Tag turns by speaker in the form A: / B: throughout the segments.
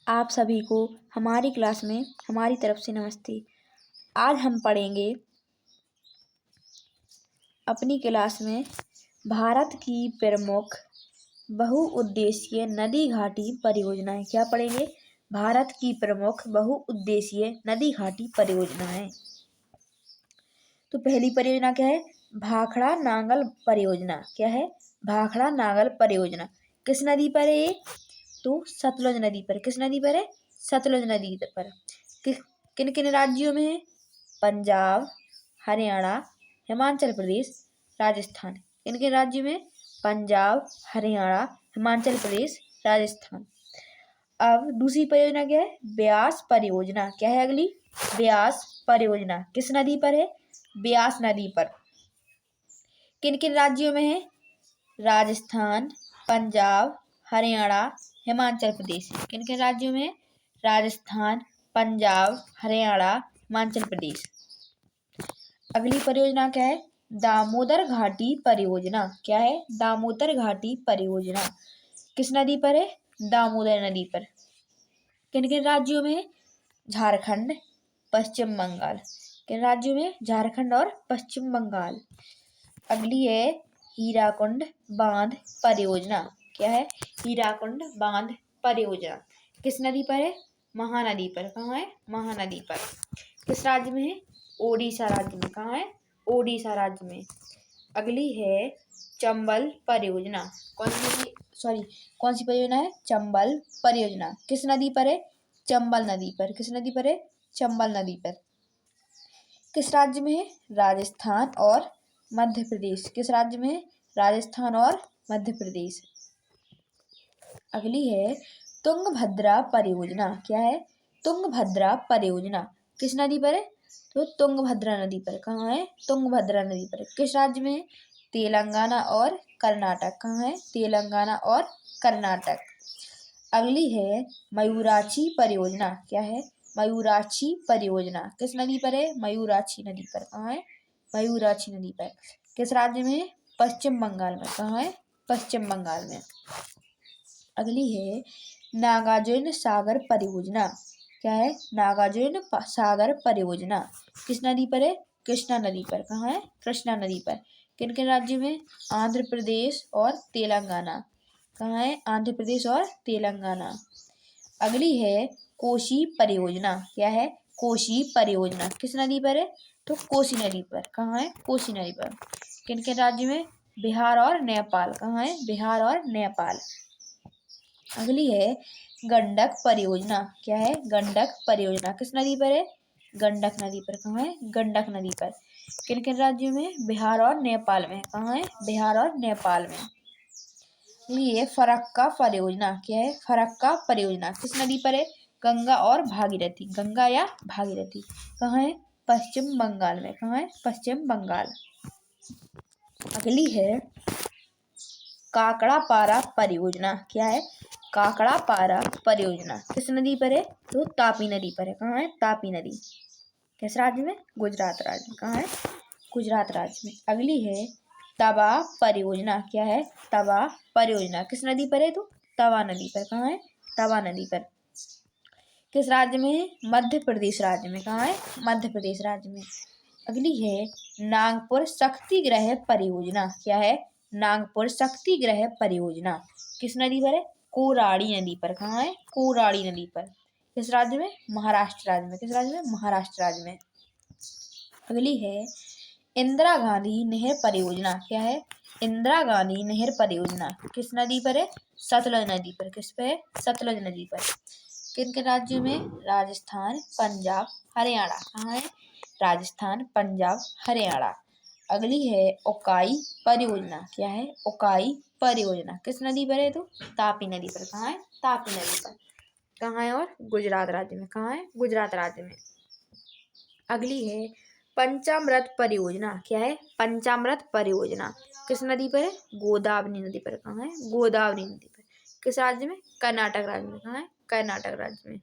A: आप सभी को हमारी क्लास में हमारी तरफ से नमस्ते। आज हम पढ़ेंगे अपनी क्लास में भारत की प्रमुख बहुउद्देशीय नदी घाटी परियोजनाएं। क्या पढ़ेंगे? भारत की प्रमुख बहुउद्देशीय नदी घाटी परियोजनाएं। तो पहली परियोजना क्या है? भाखड़ा नांगल परियोजना। क्या है? भाखड़ा नांगल परियोजना। किस नदी पर है ये? तो सतलुज नदी पर। किस नदी पर है? सतलुज नदी पर। किन किन राज्यों में है? पंजाब, हरियाणा, हिमाचल प्रदेश, राजस्थान। किन किन राज्यों में? पंजाब, हरियाणा, हिमाचल प्रदेश, राजस्थान। अब दूसरी परियोजना क्या है? ब्यास परियोजना। क्या है अगली? ब्यास परियोजना। किस नदी पर है? ब्यास नदी पर। किन किन राज्यों में है? राजस्थान, पंजाब, हरियाणा, हिमाचल प्रदेश। किन किन राज्यों में? राजस्थान, पंजाब, हरियाणा, हिमाचल प्रदेश। अगली परियोजना क्या है? दामोदर घाटी परियोजना। क्या है? दामोदर घाटी परियोजना। किस नदी पर है? दामोदर नदी पर। किन किन राज्यों में? झारखंड, पश्चिम बंगाल। किन राज्यों में? झारखंड और पश्चिम बंगाल। अगली है हीराकुंड बांध परियोजना। क्या है? हीराकुंड बांध परियोजना। किस नदी पर है? महानदी पर। कहाँ है? महानदी पर। किस राज्य में है? ओडिशा राज्य में। कहाँ है? ओडिशा राज्य में। अगली है चंबल परियोजना। कौन सी परियोजना है? चंबल परियोजना। किस नदी पर है? चंबल नदी पर। किस नदी पर है? चंबल नदी पर। किस राज्य में है? राजस्थान और मध्य प्रदेश। किस राज्य में? राजस्थान और मध्य प्रदेश। अगली है तुंगभद्रा परियोजना। क्या है? तुंगभद्रा परियोजना। किस नदी पर है? तो तुंगभद्रा नदी पर। कहाँ है? तुंगभद्रा नदी पर। किस राज्य में? तेलंगाना और कर्नाटक। कहाँ है? तेलंगाना और कर्नाटक। अगली है मयूराक्षी परियोजना। क्या है? मयूराक्षी परियोजना। किस नदी पर है? मयूराक्षी नदी पर। कहाँ है? मयूराक्षी नदी पर। किस राज्य में? पश्चिम बंगाल में। कहाँ है? पश्चिम बंगाल में। अगली है नागार्जुन सागर परियोजना। क्या है? नागार्जुन सागर परियोजना। किस नदी पर है? कृष्णा नदी पर। कहाँ है? कृष्णा नदी पर। किन किन राज्यों में? आंध्र प्रदेश और तेलंगाना। कहाँ है? आंध्र प्रदेश और तेलंगाना। अगली है कोसी परियोजना। क्या है? कोसी परियोजना। किस नदी पर है? तो कोसी नदी पर। कहाँ है? कोसी नदी पर। किन किन राज्य में? बिहार और नेपाल। कहाँ है? बिहार और नेपाल। अगली है गंडक परियोजना। क्या है? गंडक परियोजना। किस नदी पर है? गंडक नदी पर। कहाँ है? गंडक नदी पर। किन किन राज्यों में? बिहार और नेपाल में। कहाँ है? बिहार और नेपाल में। ये फरक्का परियोजना। क्या है? फरक्का परियोजना। किस नदी पर है? गंगा और भागीरथी। गंगा या भागीरथी। कहाँ है? पश्चिम बंगाल में। कहाँ है? पश्चिम बंगाल। अगली है काकड़ापारा परियोजना। क्या है? काकड़ापारा परियोजना। किस नदी पर है? तो तापी नदी पर है। कहाँ है? तापी नदी। किस राज्य में? गुजरात राज्य में। कहाँ है? गुजरात राज्य में। अगली है तवा परियोजना। क्या है? तवा परियोजना। किस नदी पर है? तो तवा नदी पर। कहाँ है? तवा नदी पर। किस राज्य में है? मध्य प्रदेश राज्य में। कहाँ है? मध्य प्रदेश राज्य में। अगली है नागपुर शक्ति ग्रह परियोजना। क्या है? नागपुर शक्ति ग्रह परियोजना। किस नदी पर है? कोराड़ी नदी पर। कहाँ है? कोराड़ी नदी पर। किस राज्य में? महाराष्ट्र राज्य में। किस राज्य में? महाराष्ट्र राज्य में। अगली है इंदिरा गांधी नहर परियोजना। क्या है? इंदिरा गांधी नहर परियोजना। किस नदी पर है? सतलुज नदी पर। किस पे है? सतलुज नदी पर। किन किन राज्यों में? राजस्थान, पंजाब, हरियाणा। कहाँ है? राजस्थान, पंजाब, हरियाणा। अगली है उकाई परियोजना। क्या है? उकाई परियोजना। किस नदी पर है? तो तापी नदी पर। कहाँ है? तापी नदी पर। कहाँ है? और गुजरात राज्य में। कहाँ है? गुजरात राज्य में। अगली है पंचामृत परियोजना। क्या है? पंचामृत परियोजना। किस नदी पर है? गोदावरी नदी पर। कहाँ है? गोदावरी नदी पर। किस राज्य में? कर्नाटक राज्य में। कहाँ है? कर्नाटक राज्य में।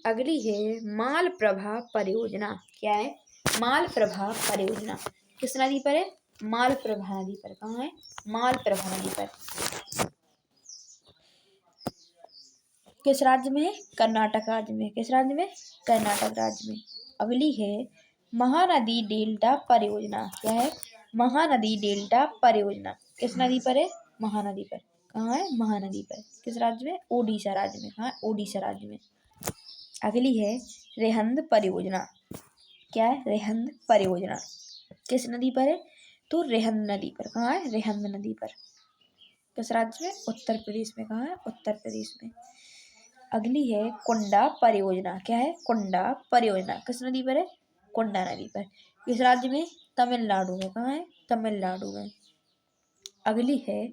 A: अगली है मालप्रभा परियोजना। क्या है? मालप्रभा परियोजना। किस नदी पर है? मालप्रभा नदी पर। कहाँ है? मालप्रभा नदी पर। किस राज्य में है? कर्नाटक राज्य में। किस राज्य में? कर्नाटक राज्य में। अगली है महानदी डेल्टा परियोजना। क्या है? महानदी डेल्टा परियोजना किस नदी पर है? महानदी पर। कहाँ है? महानदी पर। किस राज्य में? ओडिशा राज्य में। कहाँ है? ओडिशा राज्य में। अगली है रेहंद परियोजना। क्या है? रेहंद परियोजना किस नदी पर है? तो रेहंद नदी पर। कहाँ है? रेहंद नदी पर। किस राज्य में? उत्तर प्रदेश में। कहाँ है? उत्तर प्रदेश में। अगली है कुंडा परियोजना। क्या है? कुंडा परियोजना किस नदी पर है? कुंडा नदी पर। किस राज्य में? तमिलनाडु में। कहाँ है? तमिलनाडु में। अगली है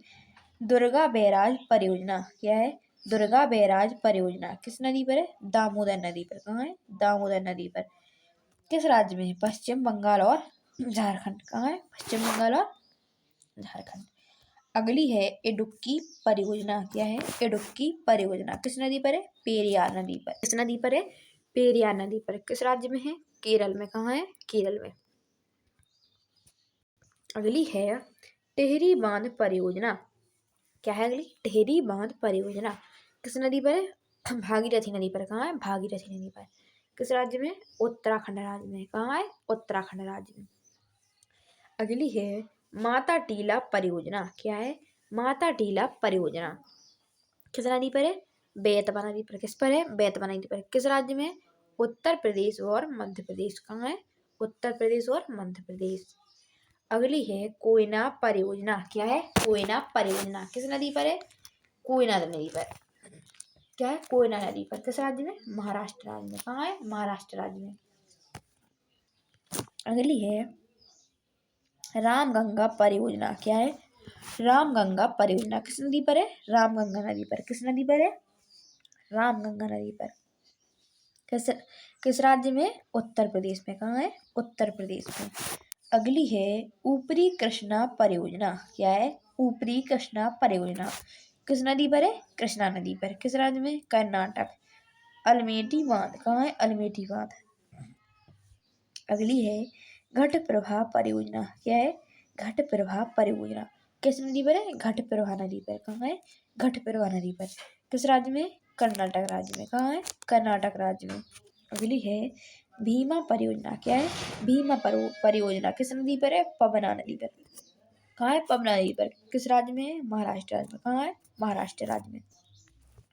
A: दुर्गा बैराज परियोजना। क्या है? दुर्गा बैराज परियोजना किस नदी पर है? दामोदर नदी पर। कहाँ है? दामोदर नदी पर। किस राज्य में? पश्चिम बंगाल और झारखंड। कहाँ है? पश्चिम बंगाल और झारखंड। अगली है इडुक्की परियोजना। क्या है? इडुक्की परियोजना किस नदी पर है? पेरियार नदी पर। किस नदी पर है? पेरियार नदी पर। किस राज्य में है? केरल में। कहाँ है? केरल में। अगली है टिहरी बांध परियोजना। क्या है अगली? टिहरी बांध परियोजना किस नदी पर है? भागीरथी नदी पर। कहाँ है? भागीरथी नदी पर। किस राज्य में? उत्तराखंड राज्य में। कहाँ है? उत्तराखंड राज्य में। अगली है माता टीला परियोजना। क्या है? माता टीला परियोजना किस नदी पर है? बेतवा नदी पर। किस पर है? बेतवा नदी पर। किस राज्य में? उत्तर प्रदेश और मध्य प्रदेश। कहाँ है? उत्तर प्रदेश और मध्य प्रदेश। अगली है कोयना परियोजना। क्या है? कोयना परियोजना किस नदी पर है? कोयना नदी पर। क्या है? कोयना नदी पर। किस राज्य में? महाराष्ट्र राज्य में। कहाँ है? महाराष्ट्र राज्य में। अगली है रामगंगा परियोजना। क्या है? रामगंगा परियोजना किस नदी पर है? रामगंगा नदी पर। किस नदी पर है? रामगंगा नदी पर। किस किस राज्य में? उत्तर प्रदेश में। कहाँ है? उत्तर प्रदेश में। अगली है ऊपरी कृष्णा परियोजना। क्या है? ऊपरी कृष्णा परियोजना किस नदी पर है? कृष्णा नदी पर। किस राज्य में? कर्नाटक। अल्मेटी बांध। कहाँ है? अल्मेटी बांध। अगली है घटप्रभा परियोजना। क्या है? घटप्रभा परियोजना किस नदी पर है? घटप्रभा नदी पर। कहाँ है? घटप्रभा नदी पर। किस राज्य में? कर्नाटक राज्य में। कहाँ है? कर्नाटक राज्य में। अगली है भीमा परियोजना। क्या है? भीमा परियोजना किस नदी पर है? पवना नदी पर। कहाँ है? पवना नदी पर। किस राज्य में है? महाराष्ट्र राज्य में। कहाँ है? महाराष्ट्र राज्य में।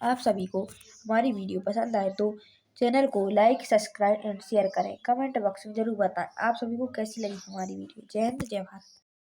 A: आप सभी को हमारी वीडियो पसंद आए तो चैनल को लाइक, सब्सक्राइब एंड शेयर करें। कमेंट बॉक्स में जरूर बताएं आप सभी को कैसी लगी हमारी वीडियो। जय हिंद, जय भारत।